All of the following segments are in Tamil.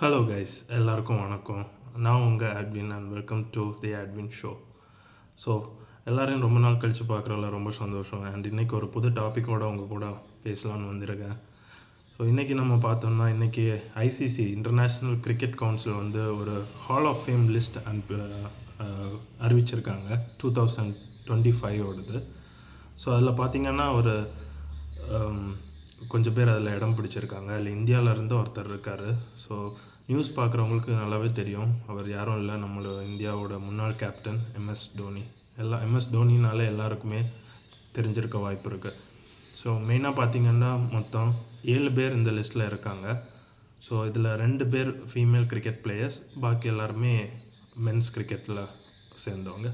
ஹலோ கைஸ், எல்லாருக்கும் வணக்கம். நான் உங்கள் Adwin and welcome to the Adwin show. So எல்லோரையும் ரொம்ப நாள் கழித்து பார்க்குறதுல ரொம்ப சந்தோஷம். அண்ட் இன்றைக்கி ஒரு புது டாப்பிக்கோடு உங்கள் கூட பேசலான்னு வந்திருக்கேன். ஸோ இன்றைக்கி நம்ம பார்த்தோம்னா, இன்றைக்கி ஐசிசி இன்டர்நேஷ்னல் கிரிக்கெட் கவுன்சில் வந்து ஒரு ஹால் ஆஃப் ஃபேம் லிஸ்ட் அறிவிச்சிருக்காங்க 2025 ஸோ அதில் பார்த்திங்கன்னா ஒரு கொஞ்சம் பேர் அதில் இடம் பிடிச்சிருக்காங்க. அதில் இந்தியாவிலேருந்து ஒருத்தர் இருக்கார். ஸோ நியூஸ் பார்க்குறவங்களுக்கு நல்லாவே தெரியும். அவர் யாரும் இல்லை, நம்மளோட இந்தியாவோட முன்னாள் கேப்டன் எம்எஸ் தோனி. எம்எஸ் தோனினாலே எல்லாருக்குமே தெரிஞ்சிருக்க வாய்ப்பு இருக்குது. ஸோ மெயினாக பார்த்திங்கன்னா மொத்தம் 7 பேர் இந்த லிஸ்ட்டில் இருக்காங்க. ஸோ இதில் 2 பேர் ஃபீமேல் கிரிக்கெட் பிளேயர்ஸ், பாக்கி எல்லாருமே மென்ஸ் கிரிக்கெட்டில் சேர்ந்தவங்க.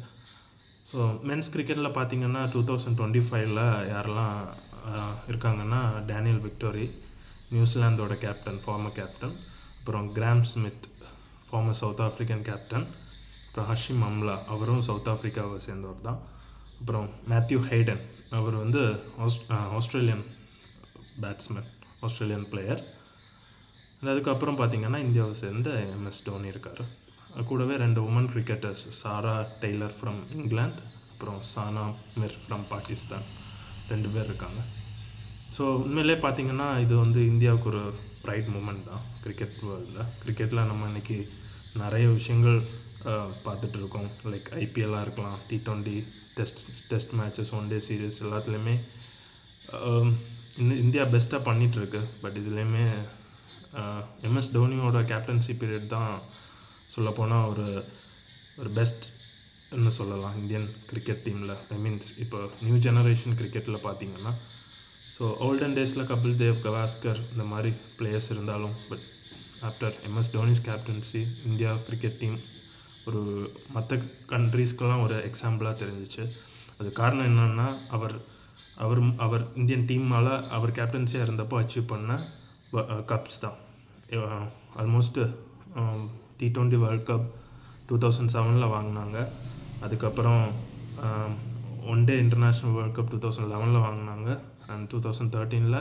ஸோ மென்ஸ் கிரிக்கெட்டில் பார்த்திங்கன்னா 2025 யாரெல்லாம் இருக்காங்கன்னா, டேனியல் விக்டோரி, நியூசிலாந்தோட கேப்டன், ஃபார்மர் கேப்டன். அப்புறம் Graeme Smith, former South African captain. அப்புறம் ஹஷிம் அம்லா, அவரும் சவுத் ஆஃப்ரிக்காவை சேர்ந்தவர் தான். அப்புறம் மேத்யூ ஹைடன், அவர் வந்து ஆஸ்திரேலியன் பேட்ஸ்மேன், ஆஸ்திரேலியன் பிளேயர். அதுக்கப்புறம் பார்த்திங்கன்னா இந்தியாவை சேர்ந்த எம்எஸ் தோனி இருக்கார். கூடவே 2 woman cricketers, Sarah Taylor from England, அப்புறம் சானா மிர் ஃப்ரம் பாகிஸ்தான், 2 பேர் இருக்காங்க. ஸோ உண்மையிலே பார்த்திங்கன்னா இது வந்து இந்தியாவுக்கு ஒரு ப்ரைட் மூமெண்ட் தான் கிரிக்கெட் வேர்ல்டில். கிரிக்கெட்டில் நம்ம இன்றைக்கி நிறைய விஷயங்கள் பார்த்துட்ருக்கோம். லைக் ஐபிஎல்லாக இருக்கலாம், T20, test matches, one day series, எல்லாத்துலேயுமே இந்தியா பெஸ்ட்டாக பண்ணிகிட்ருக்கு. பட் இதுலேயுமே எம்எஸ் தோனியோட கேப்டன்சி பீரியட் தான் சொல்லப்போனால் ஒரு பெஸ்ட்னு சொல்லலாம் இந்தியன் கிரிக்கெட் டீமில். மீன்ஸ் இப்போ நியூ ஜெனரேஷன் கிரிக்கெட்டில் பார்த்திங்கன்னா, ஸோ ஓல்டன் டேஸில் கபில் தேவ், கவாஸ்கர் இந்த மாதிரி பிளேயர்ஸ் இருந்தாலும், but after MS Dhoni's captaincy India cricket team ஒரு மற்ற கண்ட்ரீஸ்க்கெல்லாம் ஒரு எக்ஸாம்பிளாக தெரிஞ்சிச்சு. அது காரணம் என்னென்னா, அவர் இந்தியன் டீம்னால் அவர் கேப்டன்சியாக இருந்தப்போ அச்சீவ் பண்ண கப்ஸ் தான். ஆல்மோஸ்ட்டு T20 வேர்ல்ட் கப் 2007 வாங்கினாங்க. அதுக்கப்புறம் one day international world cup 2011 வாங்கினாங்க. அண்ட் 2013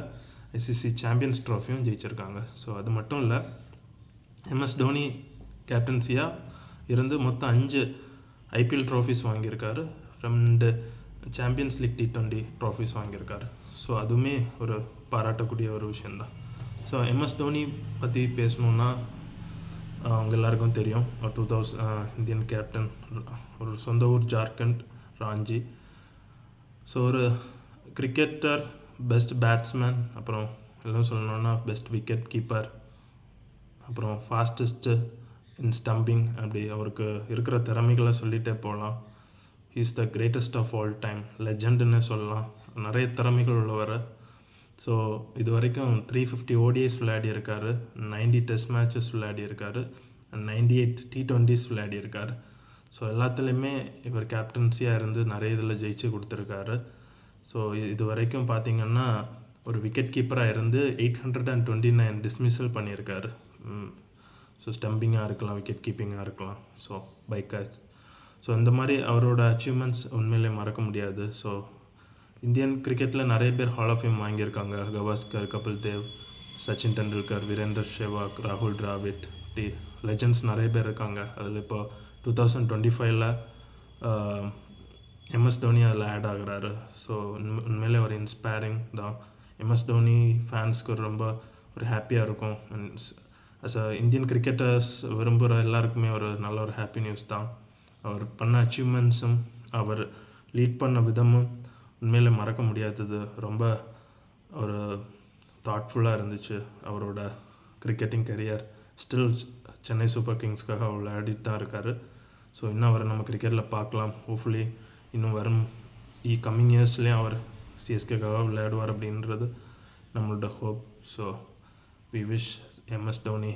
ஐசிசி சாம்பியன்ஸ் ட்ராஃபியும் ஜெயிச்சிருக்காங்க. ஸோ அது மட்டும் இல்லை, எம்எஸ் தோனி கேப்டன்சியாக இருந்து மொத்தம் 5 ஐபிஎல் ட்ராஃபிஸ் வாங்கியிருக்காரு, 2 சாம்பியன்ஸ் லீக் T20 ட்ராஃபிஸ் வாங்கியிருக்காரு. ஸோ அதுவுமே ஒரு பாராட்டக்கூடிய ஒரு விஷயந்தான். ஸோ எம்எஸ் தோனி பற்றி பேசணுன்னா, அவங்க எல்லாருக்கும் தெரியும், 2000 இந்தியன் கேப்டன், ஒரு சொந்த ஊர் ஜார்க்கண்ட், ராஞ்சி. ஸோ ஒரு கிரிக்கெட்டர், பெஸ்ட் பேட்ஸ்மேன், அப்புறம் எல்லாம் சொல்லணுன்னா பெஸ்ட் விக்கெட் கீப்பர், அப்புறம் ஃபாஸ்டஸ்ட்டு இன் ஸ்டம்பிங். அப்படி அவருக்கு இருக்கிற திறமைகளை சொல்லிகிட்டே போகலாம். He's the greatest of all time, லெஜண்டுன்னு சொல்லலாம். நிறைய திறமைகள் உள்ளவர். ஸோ இது வரைக்கும் 350 ODIs விளையாடியிருக்காரு, 90 டெஸ்ட் மேட்சஸ் விளையாடியிருக்காரு, 98 T20s விளையாடியிருக்காரு. ஸோ எல்லாத்துலேயுமே இவர் கேப்டன்சியாக இருந்து நிறைய இதில் ஜெயிச்சு கொடுத்துருக்காரு. ஸோ இது வரைக்கும் பார்த்திங்கன்னா ஒரு விக்கெட் கீப்பராக இருந்து 829 டிஸ்மிஸல் பண்ணியிருக்காரு. ஸோ ஸ்டம்பிங்காக இருக்கலாம், விக்கெட் கீப்பிங்காக இருக்கலாம், ஸோ பை கேட்ச். ஸோ இந்த மாதிரி அவரோட அச்சீவ்மெண்ட்ஸ் உண்மையிலே மறக்க முடியாது. ஸோ இந்தியன் கிரிக்கெட்டில் நிறைய பேர் ஹால் ஆஃப் ஃபேம் வாங்கியிருக்காங்க. கவாஸ்கர், கபில் தேவ், சச்சின் டெண்டுல்கர், வீரேந்தர் சேவாக், ராகுல் டிராவிட், லெஜண்ட்ஸ் நிறைய பேர் இருக்காங்க. அதில் இப்போ 2025 எம்எஸ் தோனி அதில் ஆட் ஆகுறாரு. ஸோ உண்மையிலே ஒரு இன்ஸ்பைரிங் தான். எம்எஸ் தோனி ஃபேன்ஸ்க்கு ரொம்ப ஒரு ஹாப்பியாக இருக்கும். அஸ் அ இந்தியன் கிரிக்கெட்டர்ஸ் விரும்புகிற எல்லாருக்குமே ஒரு நல்ல ஒரு ஹாப்பி நியூஸ் தான். அவர் பண்ண அச்சீவ்மெண்ட்ஸும் அவர் லீட் பண்ண விதமும் உண்மையிலே மறக்க முடியாதது. ரொம்ப ஒரு தாட்ஃபுல்லாக இருந்துச்சு. அவரோட கிரிக்கெட்டிங் கரியர் ஸ்டில் சென்னை சூப்பர் கிங்ஸ்க்காக விளையாடிட்டு தான் இருக்கார். ஸோ இன்னும் அவரை நம்ம கிரிக்கெட்டில் பார்க்கலாம். ஹோப்ஃபுல்லி இன்னும் வரும் கம்மிங் இயர்ஸ்லேயும் அவர் சிஎஸ்கேக்காக விளையாடுவார் அப்படின்றது நம்மளோட hope. So we wish MS Dhoni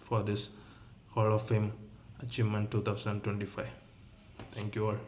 for this hall of fame achievement 2025. Thank you all.